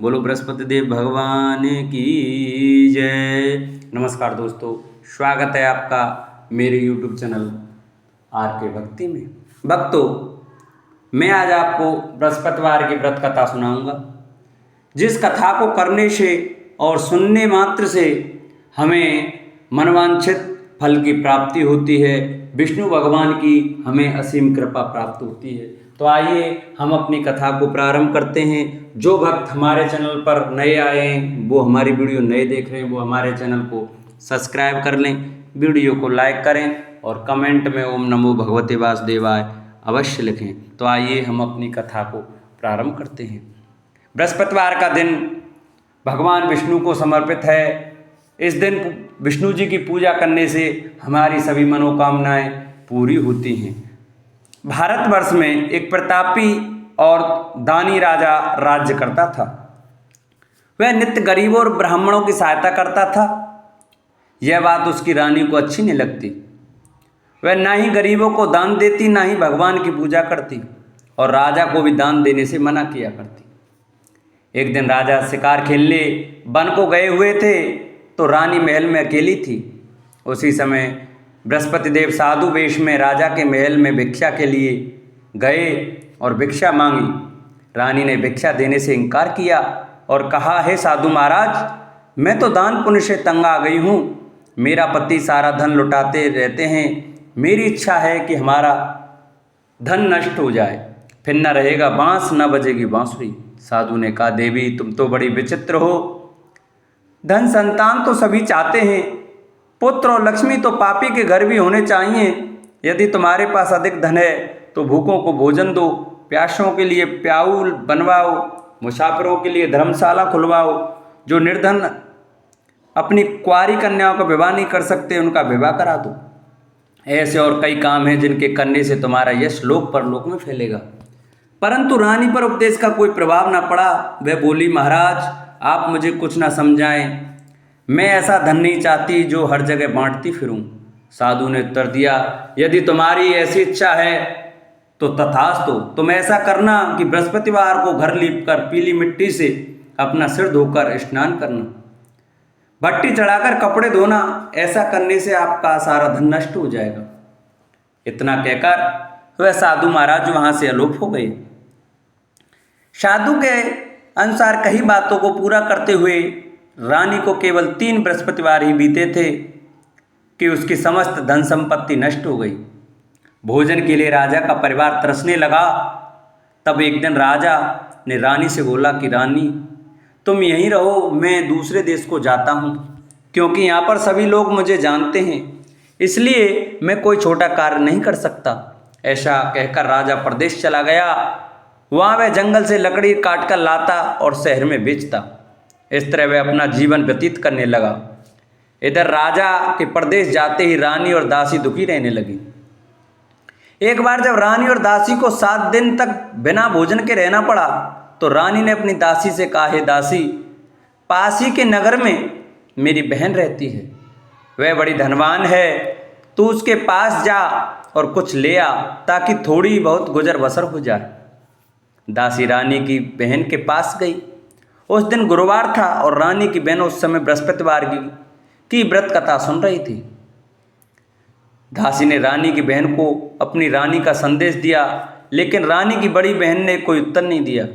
बोलो बृहस्पति देव भगवान की जय। नमस्कार दोस्तों, स्वागत है आपका मेरे YouTube चैनल आर के भक्ति में। भक्तों, मैं आज आपको बृहस्पतिवार की व्रत कथा सुनाऊंगा, जिस कथा को करने से और सुनने मात्र से हमें मनवांछित फल की प्राप्ति होती है, विष्णु भगवान की हमें असीम कृपा प्राप्त होती है। तो आइए हम अपनी कथा को प्रारंभ करते हैं। जो भक्त हमारे चैनल पर नए आए हैं, वो हमारी वीडियो नए देख रहे हैं, वो हमारे चैनल को सब्सक्राइब कर लें, वीडियो को लाइक करें और कमेंट में ओम नमो भगवते वासुदेवाय अवश्य लिखें। तो आइए हम अपनी कथा को प्रारंभ करते हैं। बृहस्पतिवार का दिन भगवान विष्णु को समर्पित है। इस दिन विष्णु जी की पूजा करने से हमारी सभी मनोकामनाएं पूरी होती हैं। भारतवर्ष में एक प्रतापी और दानी राजा राज्य करता था। वह नित्य गरीबों और ब्राह्मणों की सहायता करता था। यह बात उसकी रानी को अच्छी नहीं लगती। वह ना ही गरीबों को दान देती, ना ही भगवान की पूजा करती, और राजा को भी दान देने से मना किया करती। एक दिन राजा शिकार खेलने वन को गए हुए थे, तो रानी महल में अकेली थी। उसी समय बृहस्पति देव साधु वेश में राजा के महल में भिक्षा के लिए गए और भिक्षा मांगी। रानी ने भिक्षा देने से इनकार किया और कहा, हे साधु महाराज, मैं तो दान पुण्य से तंग आ गई हूँ। मेरा पति सारा धन लुटाते रहते हैं। मेरी इच्छा है कि हमारा धन नष्ट हो जाए, फिर न रहेगा बांस, न बजेगी बांसुरी। साधु ने कहा, देवी तुम तो बड़ी विचित्र हो। धन संतान तो सभी चाहते हैं, पुत्र और लक्ष्मी तो पापी के घर भी होने चाहिए। यदि तुम्हारे पास अधिक धन है तो भूखों को भोजन दो, प्यासों के लिए प्याऊल बनवाओ, मुसाफिरों के लिए धर्मशाला खुलवाओ। जो निर्धन अपनी कुंवारी कन्याओं का विवाह नहीं कर सकते, उनका विवाह करा दो। ऐसे और कई काम हैं जिनके करने से तुम्हारा यश लोक परलोक में फैलेगा। परंतु रानी पर उपदेश का कोई प्रभाव न पड़ा। वह बोली, महाराज आप मुझे कुछ ना समझाएं। मैं ऐसा धन नहीं चाहती जो हर जगह बांटती फिरूं। साधु ने उत्तर दिया, यदि तुम्हारी ऐसी इच्छा है तो तथास्तु। तुम ऐसा करना कि बृहस्पतिवार को घर लीपकर पीली मिट्टी से अपना सिर धोकर स्नान करना, भट्टी चढ़ाकर कपड़े धोना। ऐसा करने से आपका सारा धन नष्ट हो जाएगा। इतना कहकर वह साधु महाराज वहां से अलोप हो गए। साधु के अनुसार कई बातों को पूरा करते हुए रानी को केवल 3 बृहस्पतिवार ही बीते थे कि उसकी समस्त धन संपत्ति नष्ट हो गई। भोजन के लिए राजा का परिवार तरसने लगा। तब एक दिन राजा ने रानी से बोला कि रानी तुम यहीं रहो, मैं दूसरे देश को जाता हूँ, क्योंकि यहाँ पर सभी लोग मुझे जानते हैं, इसलिए मैं कोई छोटा कार्य नहीं कर सकता। ऐसा कहकर राजा प्रदेश चला गया। वहाँ वह जंगल से लकड़ी काट कर लाता और शहर में बेचता। इस तरह वह अपना जीवन व्यतीत करने लगा। इधर राजा के प्रदेश जाते ही रानी और दासी दुखी रहने लगी। एक बार जब रानी और दासी को 7 दिन तक बिना भोजन के रहना पड़ा, तो रानी ने अपनी दासी से कहा, हे दासी, पास ही के नगर में मेरी बहन रहती है, वह बड़ी धनवान है, तू उसके पास जा और कुछ ले आ, ताकि थोड़ी बहुत गुजर बसर हो जाए। दासी रानी की बहन के पास गई। उस दिन गुरुवार था और रानी की बहन उस समय बृहस्पतिवार की व्रत कथा सुन रही थी। दासी ने रानी की बहन को अपनी रानी का संदेश दिया, लेकिन रानी की बड़ी बहन ने कोई उत्तर नहीं दिया।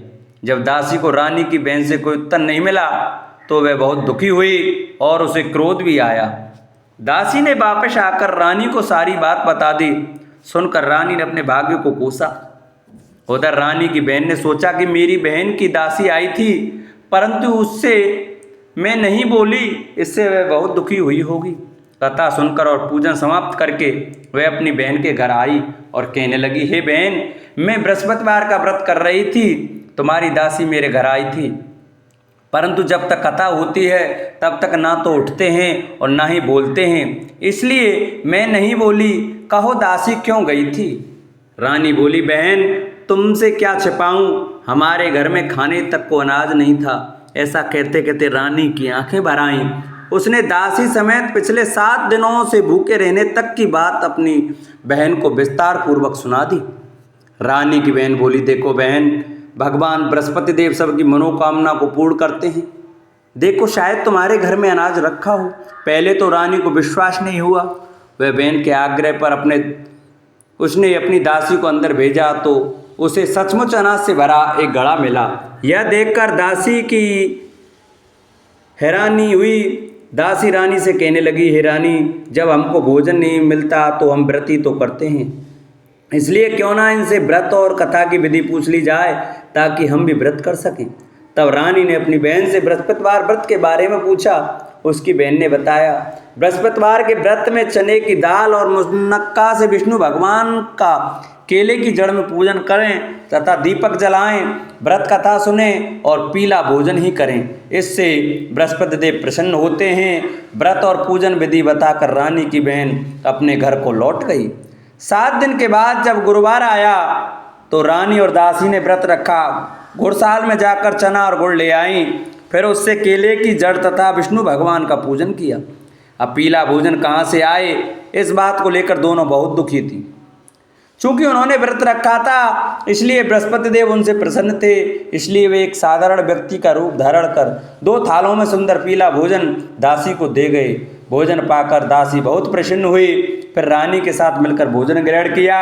जब दासी को रानी की बहन से कोई उत्तर नहीं मिला तो वह बहुत दुखी हुई और उसे क्रोध भी आया। दासी ने वापस आकर रानी को सारी बात बता दी। सुनकर रानी ने अपने भाग्य को कोसा। उधर रानी की बहन ने सोचा कि मेरी बहन की दासी आई थी, परंतु उससे मैं नहीं बोली, इससे वह बहुत दुखी हुई होगी। कथा सुनकर और पूजन समाप्त करके वह अपनी बहन के घर आई और कहने लगी, हे बहन, मैं बृहस्पतिवार का व्रत कर रही थी, तुम्हारी दासी मेरे घर आई थी, परंतु जब तक कथा होती है तब तक ना तो उठते हैं और ना ही बोलते हैं, इसलिए मैं नहीं बोली। कहो दासी क्यों गई थी? रानी बोली, बहन तुमसे क्या छिपाऊं, हमारे घर में खाने तक को अनाज नहीं था। ऐसा कहते कहते रानी की आंखें भर आईं। उसने दासी समेत पिछले 7 दिनों से भूखे रहने तक की बात अपनी बहन को विस्तार पूर्वक सुना दी। रानी की बहन बोली, देखो बहन, भगवान बृहस्पति देव सबकी मनोकामना को पूर्ण करते हैं। देखो शायद तुम्हारे घर में अनाज रखा हो। पहले तो रानी को विश्वास नहीं हुआ। वह बहन के आग्रह पर उसने अपनी दासी को अंदर भेजा तो उसे सचमुच अनाज से भरा एक घड़ा मिला। यह देखकर दासी की हैरानी हुई। दासी रानी से कहने लगी, हे रानी, जब हमको भोजन नहीं मिलता तो हम व्रत ही तो करते हैं, इसलिए क्यों ना इनसे व्रत और कथा की विधि पूछ ली जाए ताकि हम भी व्रत कर सकें। तब रानी ने अपनी बहन से बृहस्पतिवार व्रत के बारे में पूछा। उसकी बहन ने बताया, बृहस्पतिवार के व्रत में चने की दाल और मुनक्का से विष्णु भगवान का केले की जड़ में पूजन करें तथा दीपक जलाएं, व्रत कथा सुने और पीला भोजन ही करें। इससे बृहस्पति देव प्रसन्न होते हैं। व्रत और पूजन विधि बताकर रानी की बहन अपने घर को लौट गई। 7 दिन के बाद जब गुरुवार आया तो रानी और दासी ने व्रत रखा। गुड़साल में जाकर चना और गुड़ ले आई, फिर उससे केले की जड़ तथा विष्णु भगवान का पूजन किया। अब पीला भोजन कहाँ से आए, इस बात को लेकर दोनों बहुत दुखी थी। चूंकि उन्होंने व्रत रखा था इसलिए बृहस्पति देव उनसे प्रसन्न थे। इसलिए वे एक साधारण व्यक्ति का रूप धारण कर 2 थालों में सुंदर पीला भोजन दासी को दे गए। भोजन पाकर दासी बहुत प्रसन्न हुई। फिर रानी के साथ मिलकर भोजन ग्रहण किया।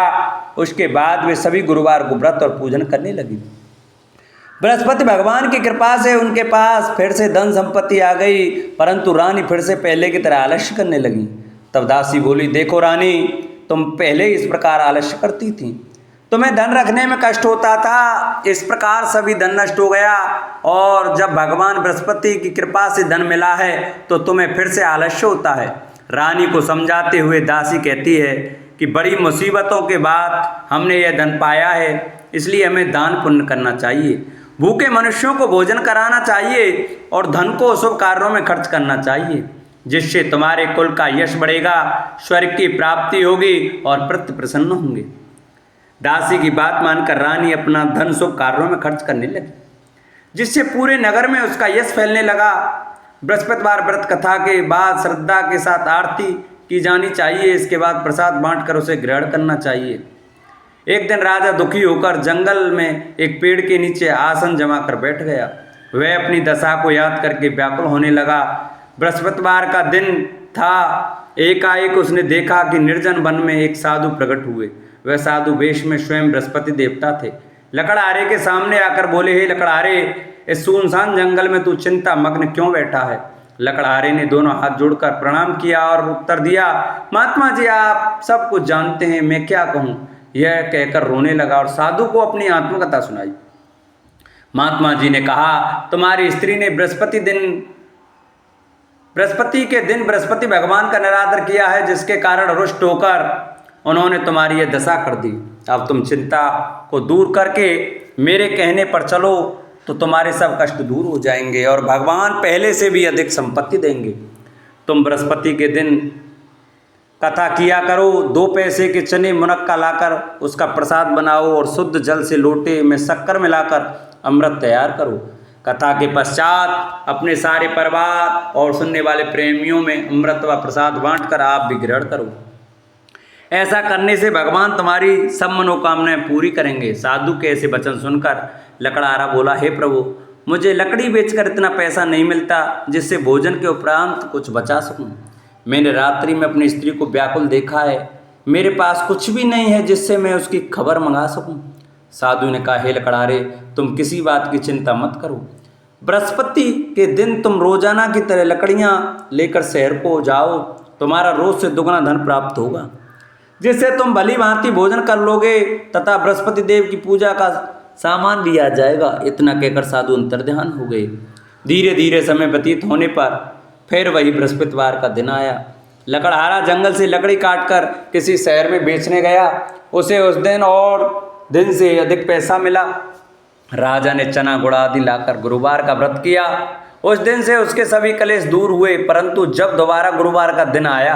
उसके बाद वे सभी गुरुवार को व्रत और पूजन करने लगी। बृहस्पति भगवान की कृपा से उनके पास फिर से धन संपत्ति आ गई, परंतु रानी फिर से पहले की तरह आलस्य करने लगी। तब दासी बोली, देखो रानी, तुम पहले इस प्रकार आलस्य करती थी, तुम्हें धन रखने में कष्ट होता था, इस प्रकार सभी धन नष्ट हो गया और जब भगवान बृहस्पति की कृपा से धन मिला है तो तुम्हें फिर से आलस्य होता है। रानी को समझाते हुए दासी कहती है कि बड़ी मुसीबतों के बाद हमने यह धन पाया है, इसलिए हमें दान पुण्य करना चाहिए, भूखे मनुष्यों को भोजन कराना चाहिए और धन को शुभ कार्यों में खर्च करना चाहिए, जिससे तुम्हारे कुल का यश बढ़ेगा, स्वर्ग की प्राप्ति होगी और पितृ प्रसन्न होंगे। दासी की बात मानकर रानी अपना धन शुभ कार्यों में खर्च करने लगी, जिससे पूरे नगर में उसका यश फैलने लगा। बृहस्पतिवार व्रत कथा के बाद श्रद्धा के साथ आरती की जानी चाहिए। इसके बाद प्रसाद बांटकर उसे ग्रहण करना चाहिए। एक दिन राजा दुखी होकर जंगल में एक पेड़ के नीचे आसन जमा कर बैठ गया। वह अपनी दशा को याद करके व्याकुल होने लगा। बृहस्पतिवार का दिन था। एकाएक उसने देखा कि निर्जन वन में एक साधु प्रकट हुए। वह साधु वेश में स्वयं बृहस्पति देवता थे। लकड़हारे के सामने आकर बोले, हे लकड़हारे, इस सुनसान जंगल में तू चिंता मग्न क्यों बैठा है? लकड़हारे ने दोनों हाथ जोड़कर प्रणाम किया और उत्तर दिया, महात्मा जी, आप सब कुछ जानते हैं, मैं क्या कहूँ? यह कहकर रोने लगा और साधु को अपनी आत्मकथा सुनाई। महात्मा जी ने कहा, तुम्हारी स्त्री ने बृहस्पति के दिन बृहस्पति भगवान का निरादर किया है, जिसके कारण रुष्ट होकर उन्होंने तुम्हारी यह दशा कर दी। अब तुम चिंता को दूर करके मेरे कहने पर चलो तो तुम्हारे सब कष्ट दूर हो जाएंगे और भगवान पहले से भी अधिक संपत्ति देंगे। तुम बृहस्पति के दिन कथा किया करो। 2 पैसे के चने मुनक्का लाकर उसका प्रसाद बनाओ और शुद्ध जल से लोटे में शक्कर मिलाकर अमृत तैयार करो। कथा के पश्चात अपने सारे परिवार और सुनने वाले प्रेमियों में अमृत व प्रसाद बांटकर आप भी ग्रहण करो। ऐसा करने से भगवान तुम्हारी सब मनोकामनाएं पूरी करेंगे। साधु के ऐसे वचन सुनकर लकड़हारा बोला, हे प्रभु, मुझे लकड़ी बेचकर इतना पैसा नहीं मिलता जिससे भोजन के उपरांत कुछ बचा सकूं। मैंने रात्रि में अपनी स्त्री को व्याकुल देखा है। मेरे पास कुछ भी नहीं है जिससे मैं उसकी खबर मंगा सकूं। साधु ने कहा, हे लकड़हारे, तुम किसी बात की चिंता मत करो। बृहस्पति के दिन तुम रोजाना की तरह लकड़ियां लेकर शहर को जाओ। तुम्हारा रोज से दुगना धन प्राप्त होगा, जिससे तुम भली भांति भोजन कर लोगे तथा बृहस्पति देव की पूजा का सामान भी आ जाएगा। इतना कहकर साधु अंतर्ध्यान हो गए। धीरे धीरे समय व्यतीत होने पर फिर वही बृहस्पतिवार का दिन आया। लकड़हारा जंगल से लकड़ी काटकर किसी शहर में बेचने गया। उसे उस दिन और दिन से अधिक पैसा मिला। राजा ने चना गुड़ आदि लाकर गुरुवार का व्रत किया। उस दिन से उसके सभी कलेश दूर हुए, परंतु जब दोबारा गुरुवार का दिन आया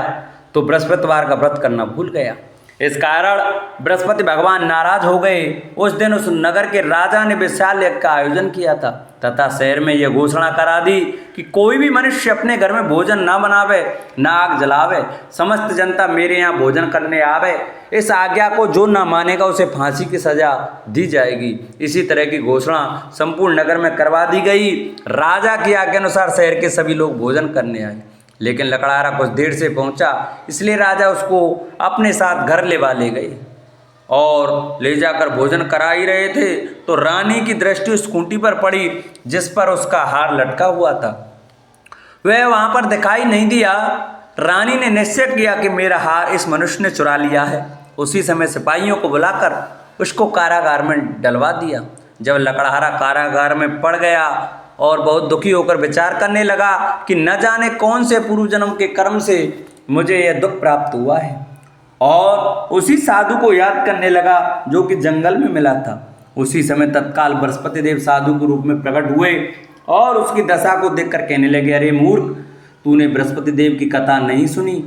तो बृहस्पतिवार का व्रत करना भूल गया। इस कारण बृहस्पति भगवान नाराज हो गए। उस दिन उस नगर के राजा ने विशाल यज्ञ का आयोजन किया था तथा शहर में यह घोषणा करा दी कि कोई भी मनुष्य अपने घर में भोजन न बनावे, न आग जलावे, समस्त जनता मेरे यहाँ भोजन करने आवे। इस आज्ञा को जो न मानेगा उसे फांसी की सजा दी जाएगी। इसी तरह की घोषणा संपूर्ण नगर में करवा दी गई। राजा की आज्ञा अनुसार शहर के सभी लोग भोजन करने आए, लेकिन लकड़हारा कुछ देर से पहुंचा, इसलिए राजा उसको अपने साथ घर ले गए और ले जाकर भोजन करा ही रहे थे तो रानी की दृष्टि उस खूंटी पर पड़ी जिस पर उसका हार लटका हुआ था। वह वहां पर दिखाई नहीं दिया। रानी ने निश्चय किया कि मेरा हार इस मनुष्य ने चुरा लिया है। उसी समय सिपाहियों को बुलाकर उसको कारागार में डलवा दिया। जब लकड़हारा कारागार में पड़ गया और बहुत दुखी होकर विचार करने लगा कि न जाने कौन से पूर्व जन्म के कर्म से मुझे यह दुख प्राप्त हुआ है, और उसी साधु को याद करने लगा जो कि जंगल में मिला था। उसी समय तत्काल बृहस्पति देव साधु के रूप में प्रकट हुए और उसकी दशा को देखकर कहने लगे, अरे मूर्ख, तूने बृहस्पति देव की कथा नहीं सुनी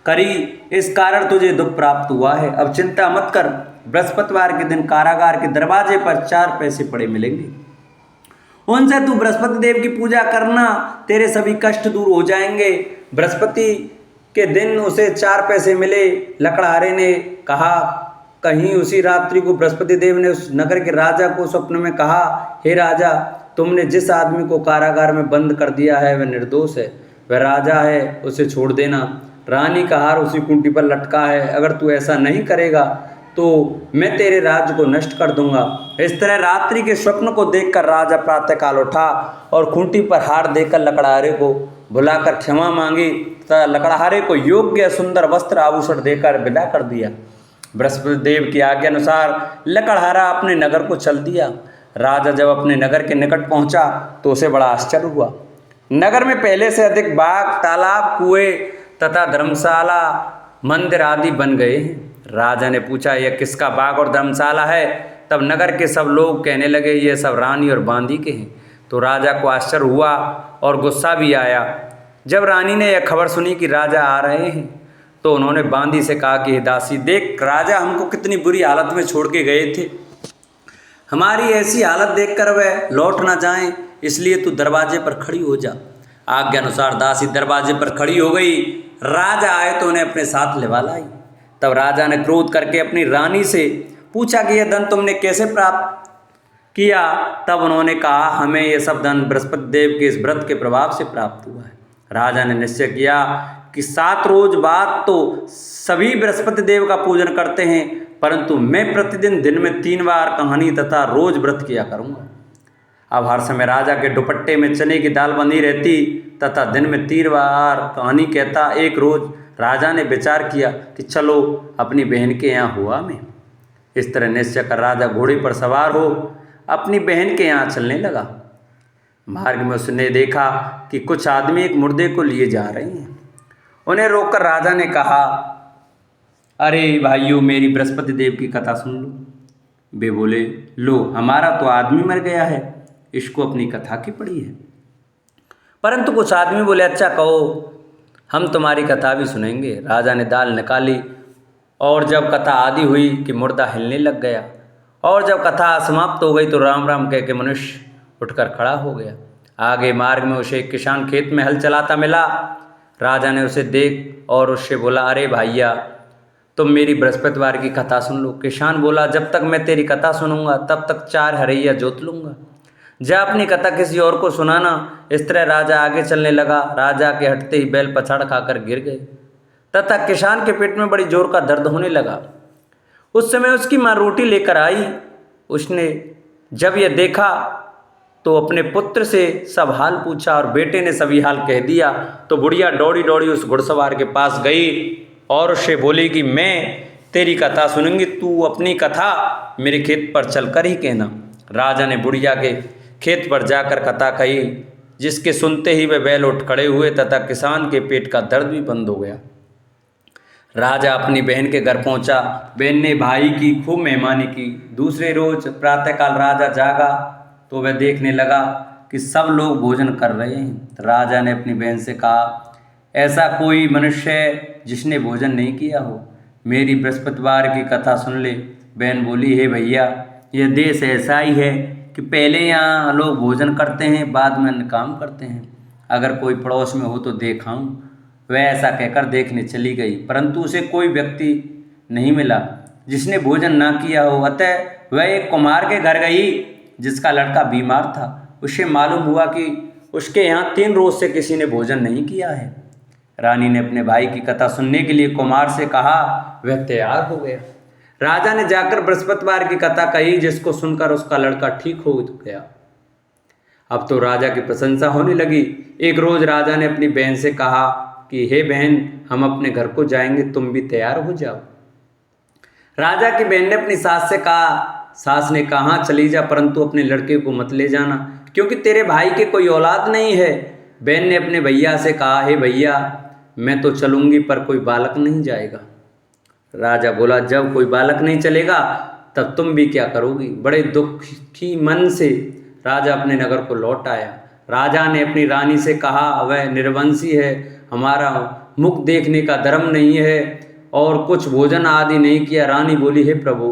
करी, इस कारण तुझे दुख प्राप्त हुआ है। अब चिंता मत कर, बृहस्पतिवार के दिन कारागार के दरवाजे पर 4 पैसे पड़े मिलेंगे, उनसे तू बृहस्पति देव की पूजा करना, तेरे सभी कष्ट दूर हो जाएंगे। बृहस्पति के दिन उसे 4 पैसे मिले। लकड़हारे ने कहा, कहीं उसी रात्रि को बृहस्पति देव ने उस नगर के राजा को स्वप्न में कहा, हे राजा, तुमने जिस आदमी को कारागार में बंद कर दिया है वह निर्दोष है, वह राजा है, उसे छोड़ देना। रानी का हार उसी कुंटी पर लटका है, अगर तू ऐसा नहीं करेगा तो मैं तेरे राज्य को नष्ट कर दूंगा। इस तरह रात्रि के स्वप्न को देखकर राजा प्रातःकाल उठा और खूंटी पर हार देकर लकड़हारे को बुलाकर क्षमा मांगी तथा लकड़हारे को योग्य सुंदर वस्त्र आभूषण देकर विदा कर दिया। बृहस्पति देव की आज्ञा अनुसार लकड़हारा अपने नगर को चल दिया। राजा जब अपने नगर के निकट पहुंचा तो उसे बड़ा आश्चर्य हुआ। नगर में पहले से अधिक बाग, तालाब, कुएं तथा धर्मशाला, मंदिर आदि बन गए हैं। राजा ने पूछा, यह किसका बाग और धर्मशाला है? तब नगर के सब लोग कहने लगे, ये सब रानी और बांदी के हैं। तो राजा को आश्चर्य हुआ और गुस्सा भी आया। जब रानी ने यह खबर सुनी कि राजा आ रहे हैं तो उन्होंने बांदी से कहा कि दासी, देख, राजा हमको कितनी बुरी हालत में छोड़ के गए थे, हमारी ऐसी हालत देखकर वह लौट ना जाएं, इसलिए तू दरवाजे पर खड़ी हो जा। आज्ञा अनुसार दासी दरवाजे पर खड़ी हो गई। राजा आए तो उन्हें अपने साथ लिवा लाई। तब राजा ने क्रोध करके अपनी रानी से पूछा कि यह धन तुमने कैसे प्राप्त किया? तब उन्होंने कहा, हमें यह सब धन बृहस्पति देव के इस व्रत के प्रभाव से प्राप्त हुआ है। राजा ने निश्चय किया कि 7 रोज बाद तो सभी बृहस्पति देव का पूजन करते हैं, परंतु मैं प्रतिदिन दिन में 3 बार कहानी तथा रोज व्रत किया करूँगा। अब हर समय राजा के दुपट्टे में चने की दाल बंधी रहती तथा दिन में 3 बार कहानी कहता। एक रोज राजा ने विचार किया कि चलो अपनी बहन के यहाँ हुआ मैं। इस तरह निश्चय कर राजा घोड़े पर सवार हो अपनी बहन के यहाँ चलने लगा। मार्ग में उसने देखा कि कुछ आदमी एक मुर्दे को लिए जा रहे हैं। उन्हें रोककर राजा ने कहा, अरे भाइयों, मेरी बृहस्पति देव की कथा सुन लो। वे बोले, लो, हमारा तो आदमी मर गया है, इसको अपनी कथा की पड़ी है। परंतु कुछ आदमी बोले, अच्छा कहो, हम तुम्हारी कथा भी सुनेंगे। राजा ने दाल निकाली और जब कथा आदि हुई कि मुर्दा हिलने लग गया और जब कथा समाप्त हो गई तो राम राम कह के मनुष्य उठकर खड़ा हो गया। आगे मार्ग में उसे एक किसान खेत में हल चलाता मिला। राजा ने उसे देख और उससे बोला, अरे भैया, तुम मेरी बृहस्पतिवार की कथा सुन लो। किसान बोला, जब तक मैं तेरी कथा सुनूंगा तब तक 4 हरैया जोत लूँगा, जा अपनी कथा किसी और को सुनाना। इस तरह राजा आगे चलने लगा। राजा के हटते ही बैल पछाड़ खाकर गिर गए तथा किसान के पेट में बड़ी जोर का दर्द होने लगा। उस समय उसकी माँ रोटी लेकर आई। उसने जब यह देखा तो अपने पुत्र से सब हाल पूछा और बेटे ने सभी हाल कह दिया। तो बुढ़िया दौड़ी दौड़ी उस घुड़सवार के पास गई और उससे बोली कि मैं तेरी कथा सुनूंगी, तू अपनी कथा मेरे खेत पर चलकर ही कहना। राजा ने बुढ़िया के खेत पर जाकर कथा कही, जिसके सुनते ही वे बैल उठ खड़े हुए तथा किसान के पेट का दर्द भी बंद हो गया। राजा अपनी बहन के घर पहुंचा। बहन ने भाई की खूब मेहमानी की। दूसरे रोज प्रातःकाल राजा जागा तो वह देखने लगा कि सब लोग भोजन कर रहे हैं। राजा ने अपनी बहन से कहा, ऐसा कोई मनुष्य है जिसने भोजन नहीं किया हो? मेरी बृहस्पतिवार की कथा सुन ले। बहन बोली, हे भैया, यह देश ऐसा ही है कि पहले यहाँ लोग भोजन करते हैं, बाद में अन्य काम करते हैं। अगर कोई पड़ोस में हो तो देखाऊं। वह ऐसा कहकर देखने चली गई, परंतु उसे कोई व्यक्ति नहीं मिला जिसने भोजन ना किया हो। अतः वह एक कुम्हार के घर गई जिसका लड़का बीमार था। उसे मालूम हुआ कि उसके यहाँ 3 रोज से किसी ने भोजन नहीं किया है। रानी ने अपने भाई की कथा सुनने के लिए कुम्हार से कहा। वह तैयार हो गया। राजा ने जाकर बृहस्पतिवार की कथा कही, जिसको सुनकर उसका लड़का ठीक हो गया। अब तो राजा की प्रशंसा होने लगी। एक रोज राजा ने अपनी बहन से कहा कि हे बहन, हम अपने घर को जाएंगे, तुम भी तैयार हो जाओ। राजा की बहन ने अपनी सास से कहा। सास ने कहा, चली जा, परंतु अपने लड़के को मत ले जाना, क्योंकि तेरे भाई के कोई औलाद नहीं है। बहन ने अपने भैया से कहा, हे भैया, मैं तो चलूंगी, पर कोई बालक नहीं जाएगा। राजा बोला, जब कोई बालक नहीं चलेगा तब तुम भी क्या करोगी। बड़े दुखी मन से राजा अपने नगर को लौट आया। राजा ने अपनी रानी से कहा, वह निर्वंशी है, हमारा मुख देखने का धर्म नहीं है और कुछ भोजन आदि नहीं किया। रानी बोली, हे प्रभु,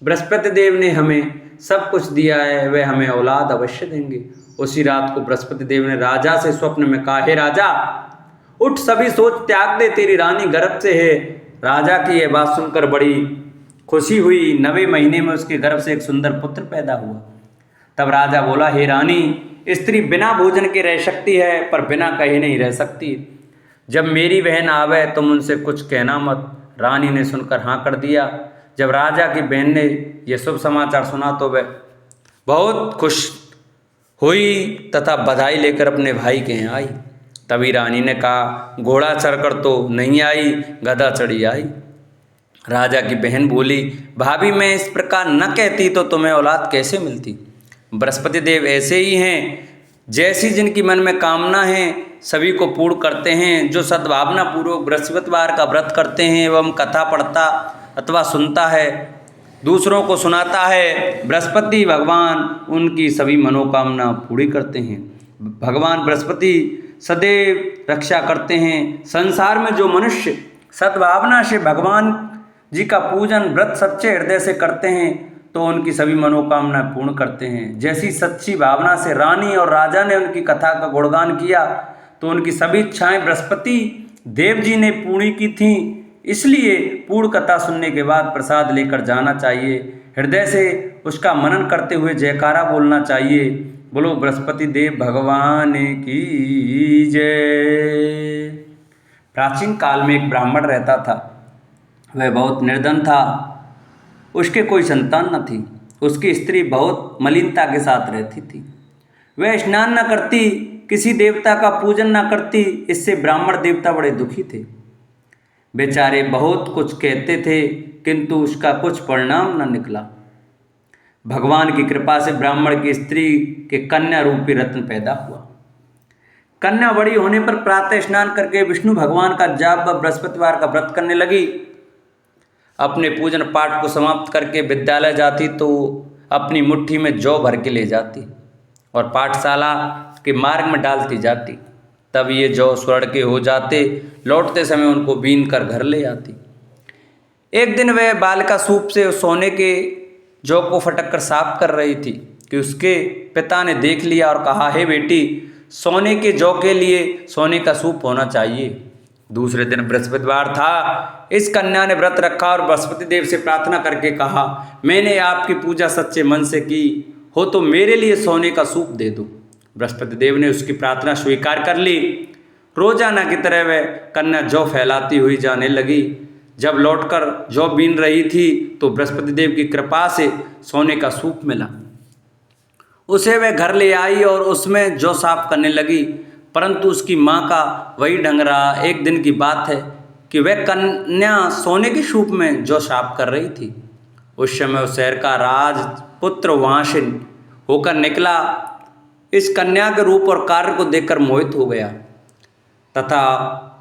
बृहस्पति देव ने हमें सब कुछ दिया है, वह हमें औलाद अवश्य देंगे। उसी रात को बृहस्पति देव ने राजा से स्वप्न में कहा, हे राजा, उठ, सभी सोच त्याग दे, तेरी रानी गर्भ से है। राजा की यह बात सुनकर बड़ी खुशी हुई। 9वें महीने में उसके गर्भ से एक सुंदर पुत्र पैदा हुआ। तब राजा बोला, हे रानी, स्त्री बिना भोजन के रह सकती है, पर बिना कहे नहीं रह सकती। जब मेरी बहन आवे तुम उनसे कुछ कहना मत। रानी ने सुनकर हाँ कर दिया। जब राजा की बहन ने यह शुभ समाचार सुना तो वह बहुत खुश हुई तथा बधाई लेकर अपने भाई के यहाँ आई। तभी रानी ने कहा, घोड़ा चढ़कर तो नहीं आई, गधा चढ़ी आई। राजा की बहन बोली, भाभी, मैं इस प्रकार न कहती तो तुम्हें औलाद कैसे मिलती। बृहस्पति देव ऐसे ही हैं, जैसी जिनकी मन में कामना है सभी को पूर्ण करते हैं। जो सद्भावना पूर्वक बृहस्पतिवार का व्रत करते हैं एवं कथा पढ़ता अथवा सुनता है, दूसरों को सुनाता है, बृहस्पति भगवान उनकी सभी मनोकामना पूरी करते हैं। भगवान बृहस्पति सदैव रक्षा करते हैं। संसार में जो मनुष्य सद्भावना से भगवान जी का पूजन व्रत सच्चे हृदय से करते हैं तो उनकी सभी मनोकामना पूर्ण करते हैं। जैसी सच्ची भावना से रानी और राजा ने उनकी कथा का गुणगान किया तो उनकी सभी इच्छाएं बृहस्पति देव जी ने पूरी की थीं। इसलिए पूर्ण कथा सुनने के बाद प्रसाद लेकर जाना चाहिए। हृदय से उसका मनन करते हुए जयकारा बोलना चाहिए। बोलो बृहस्पति देव भगवान की जय। प्राचीन काल में एक ब्राह्मण रहता था। वह बहुत निर्धन था। उसके कोई संतान न थी। उसकी स्त्री बहुत मलिनता के साथ रहती थी। वह स्नान न करती, किसी देवता का पूजन न करती। इससे ब्राह्मण देवता बड़े दुखी थे। बेचारे बहुत कुछ कहते थे, किंतु उसका कुछ परिणाम न निकला। भगवान की कृपा से ब्राह्मण की स्त्री के कन्या रूपी रत्न पैदा हुआ। कन्या बड़ी होने पर प्रातः स्नान करके विष्णु भगवान का जाप व बृहस्पतिवार का व्रत करने लगी। अपने पूजन पाठ को समाप्त करके विद्यालय जाती तो अपनी मुट्ठी में जौ भर के ले जाती और पाठशाला के मार्ग में डालती जाती। तब ये जौ स्वर्ण के हो जाते। लौटते समय उनको बीन कर घर ले आती। एक दिन वह बालिका सूप से सोने के जौ को फटक कर साफ कर रही थी कि उसके पिता ने देख लिया और कहा, हे बेटी, सोने के जौ के लिए सोने का सूप होना चाहिए। दूसरे दिन बृहस्पतिवार था। इस कन्या ने व्रत रखा और बृहस्पति देव से प्रार्थना करके कहा, मैंने आपकी पूजा सच्चे मन से की हो तो मेरे लिए सोने का सूप दे दो। बृहस्पति देव ने उसकी प्रार्थना स्वीकार कर ली। रोजाना की तरह वह कन्या जौ फैलाती हुई जाने लगी। जब लौटकर जौ बीन रही थी तो बृहस्पति देव की कृपा से सोने का सूप मिला। उसे वह घर ले आई और उसमें जौ साफ करने लगी, परंतु उसकी माँ का वही ढंग रहा। एक दिन की बात है कि वह कन्या सोने के सूप में जौ साफ कर रही थी। उस समय उस शहर का राजपुत्र वहाँ से होकर निकला। इस कन्या के रूप और कार्य को देखकर मोहित हो गया तथा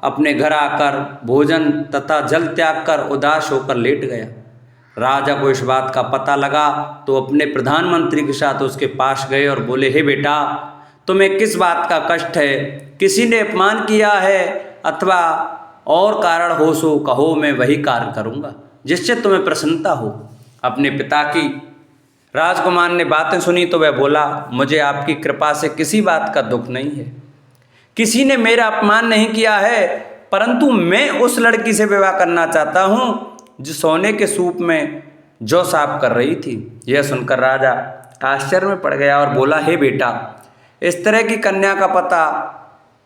अपने घर आकर भोजन तथा जल त्याग कर उदास होकर लेट गया। राजा को इस बात का पता लगा तो अपने प्रधानमंत्री के साथ उसके पास गए और बोले, हे बेटा, तुम्हें किस बात का कष्ट है? किसी ने अपमान किया है अथवा और कारण हो सो कहो, मैं वही कार्य करूँगा जिससे तुम्हें प्रसन्नता हो। अपने पिता की राजकुमार ने बातें सुनी तो वह बोला, मुझे आपकी कृपा से किसी बात का दुख नहीं है, किसी ने मेरा अपमान नहीं किया है, परंतु मैं उस लड़की से विवाह करना चाहता हूँ जो सोने के सूप में जौ साफ कर रही थी। यह सुनकर राजा आश्चर्य में पड़ गया और बोला, हे बेटा, इस तरह की कन्या का पता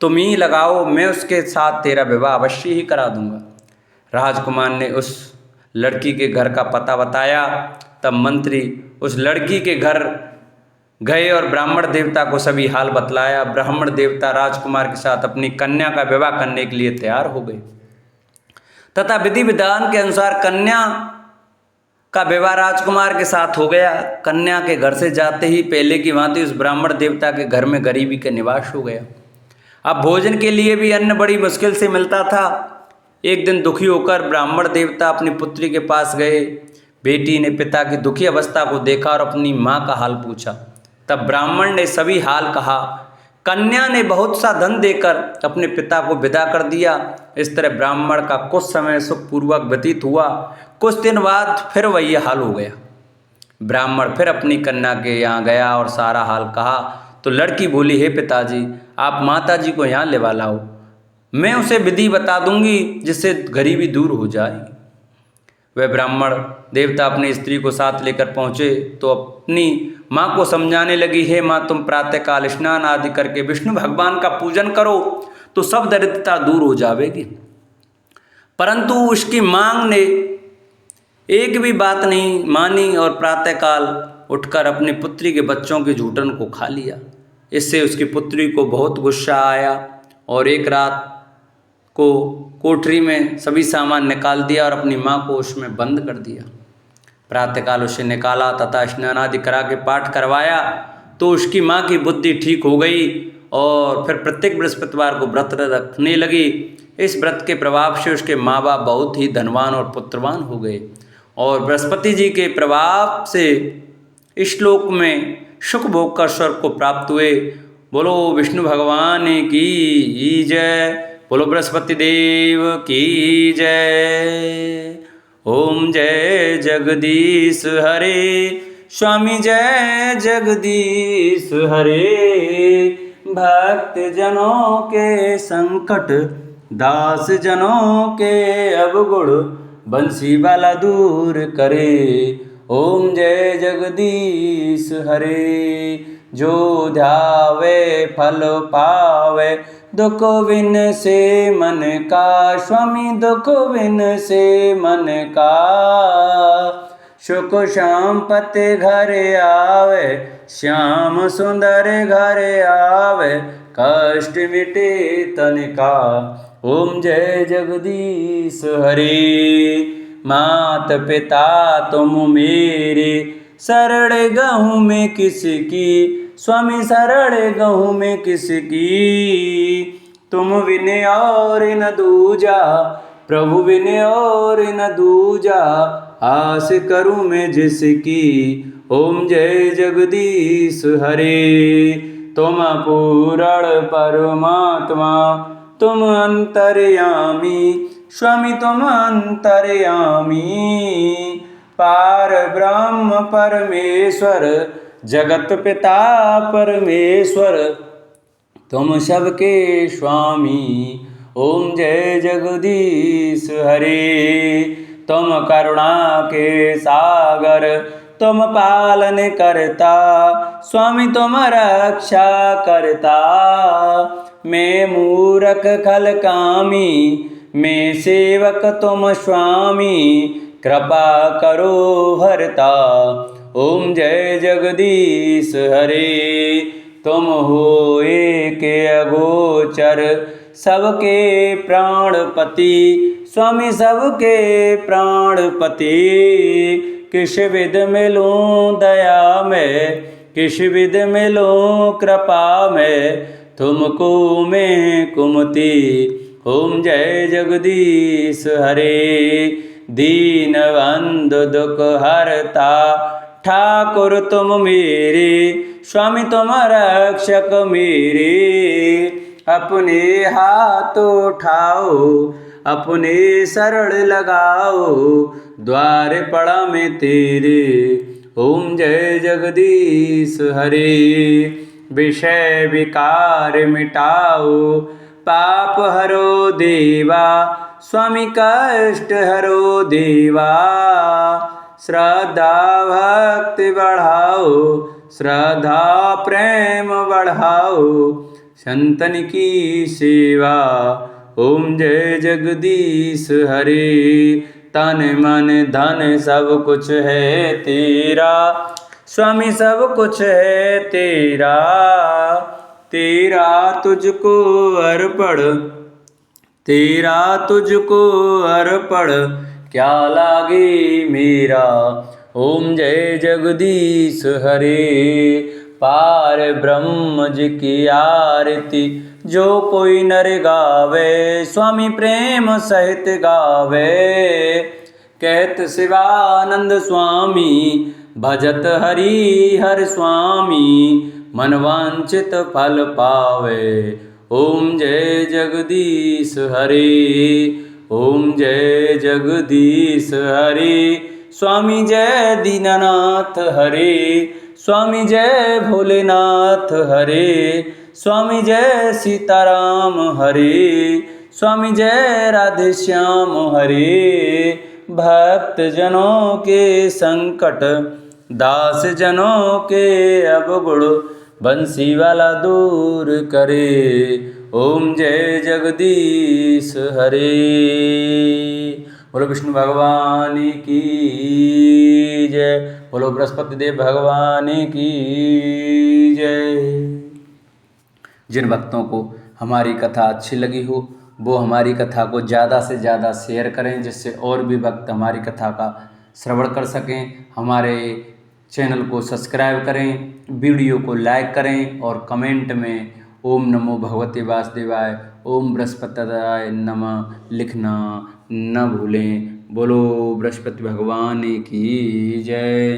तुम ही लगाओ, मैं उसके साथ तेरा विवाह अवश्य ही करा दूंगा। राजकुमार ने उस लड़की के घर का पता बताया। तब मंत्री उस लड़की के घर गए और ब्राह्मण देवता को सभी हाल बतलाया। ब्राह्मण देवता राजकुमार के साथ अपनी कन्या का विवाह करने के लिए तैयार हो गए तथा विधि विधान के अनुसार कन्या का विवाह राजकुमार के साथ हो गया। कन्या के घर से जाते ही पहले की भांति उस ब्राह्मण देवता के घर में गरीबी का निवास हो गया। अब भोजन के लिए भी अन्न बड़ी मुश्किल से मिलता था। एक दिन दुखी होकर ब्राह्मण देवता अपनी पुत्री के पास गए। बेटी ने पिता की दुखी अवस्था को देखा और अपनी माँ का हाल पूछा। तब ब्राह्मण ने सभी हाल कहा। कन्या ने बहुत सा धन देकर अपने पिता को विदा कर दिया। इस तरह ब्राह्मण का कुछ समय सुखपूर्वक व्यतीत हुआ। कुछ दिन बाद फिर वही हाल हो गया। ब्राह्मण फिर अपनी कन्या के यहाँ गया और सारा हाल कहा तो लड़की बोली, हे पिताजी, आप माताजी को यहाँ लेवा लाओ, मैं उसे विधि बता दूंगी जिससे गरीबी दूर हो जाए। वह ब्राह्मण देवता अपनी स्त्री को साथ लेकर पहुँचे तो अपनी माँ को समझाने लगी, हे माँ, तुम प्रातःकाल स्नान आदि करके विष्णु भगवान का पूजन करो तो सब दरिद्रता दूर हो जाएगी। परंतु उसकी मांग ने एक भी बात नहीं मानी और प्रातःकाल उठकर अपनी पुत्री के बच्चों के झूठन को खा लिया। इससे उसकी पुत्री को बहुत गुस्सा आया और एक रात को कोठरी में सभी सामान निकाल दिया और अपनी माँ को उसमें बंद कर दिया। प्रातःकाल उसे निकाला तथा स्नान आदि करा के पाठ करवाया तो उसकी माँ की बुद्धि ठीक हो गई और फिर प्रत्येक बृहस्पतिवार को व्रत रखने लगी। इस व्रत के प्रभाव से उसके माँ बाप बहुत ही धनवान और पुत्रवान हो गए और बृहस्पति जी के प्रभाव से इस श्लोक में सुख भोग कर स्वर्ग को प्राप्त हुए। बोलो विष्णु भगवान की जय, बोलो बृहस्पति देव की जय। ओम जय जगदीश हरे, स्वामी जय जगदीश हरे। भक्त जनों के संकट, दास जनों के अवगुण, बंसी वाला दूर करे। ओम जय जगदीश हरे। जो ध्यावे फल पावे, दुख विन से मन का, स्वामी दुख विन से मन का। सुख संपत्ति घर आवे, श्याम सुंदर घर आवे, कष्ट मिटे तन का। ओम जय जगदीश हरे। मात पिता तुम मेरे, शरण गहूँ में किसकी, स्वामी शरण गहूँ में किसकी। तुम विन और न दूजा, प्रभु विन और न दूजा, आस करूँ मैं जिसकी। ओम जय जगदीश हरे। तुम पूर्ण परमात्मा, तुम अंतर्यामी, स्वामी तुम अंतर्यामी। पार ब्रह्म परमेश्वर, जगत पिता परमेश्वर, तुम सबके स्वामी। ओम जय जगदीश हरे। तुम करुणा के सागर, तुम पालन करता, स्वामी तुम रक्षा करता। मैं मूरख खल कामी, मैं सेवक तुम स्वामी, कृपा करो भरता। ओम जय जगदीश हरे। तुम हो एक अगोचर, सबके प्राणपति, स्वामी सबके प्राणपति। किस विध मिलूं दया में, किस विध मिलूं कृपा में, तुमको मैं कुमति। ओम जय जगदीश हरे। दीन बंधु दुख हरता, ठाकुर तुम मेरे, स्वामी तुम रक्षक मेरे। अपने हाथ उठाओ, अपने शरण लगाओ, द्वार पड़ा में तेरे। ओम जय जगदीश हरे। विषय विकार मिटाओ, पाप हरो देवा, स्वामी कष्ट हरो देवा। श्रद्धा भक्ति बढ़ाओ, श्रद्धा प्रेम बढ़ाओ, संतन की सेवा। ओम जय जगदीश हरे। तन मन धन सब कुछ है तेरा, स्वामी सब कुछ है तेरा। तेरा तुझको अर्पण, तेरा तुझको अर्पण, क्या लागे मेरा। ओम जय जगदीश हरे। पार ब्रह्म जी की आरती जो कोई नर गावे, स्वामी प्रेम सहित गावे। कहत शिवानंद स्वामी, भजत हरि हर स्वामी, मनवांचित फल पावे। ओम जय जगदीश हरे। ओम जय जगदीश हरे। स्वामी जय दीनानाथ हरे। स्वामी जय भोलेनाथ हरे। स्वामी जय सीताराम हरे। स्वामी जय राधे श्याम हरे। भक्त जनों के संकट, दास जनों के अवगुण, बंसी वाला दूर करे। ओम जय जगदीश हरे। बोलो विष्णु भगवान की जय। बोलो बृहस्पति देव भगवान की जय। जिन भक्तों को हमारी कथा अच्छी लगी हो वो हमारी कथा को ज़्यादा से ज़्यादा शेयर करें, जिससे और भी भक्त हमारी कथा का श्रवण कर सकें। हमारे चैनल को सब्सक्राइब करें, वीडियो को लाइक करें और कमेंट में ओम नमो भगवते वासुदेवाय, ओम बृहस्पतिदाय नमः लिखना न भूलें। बोलो बृहस्पति भगवान की जय।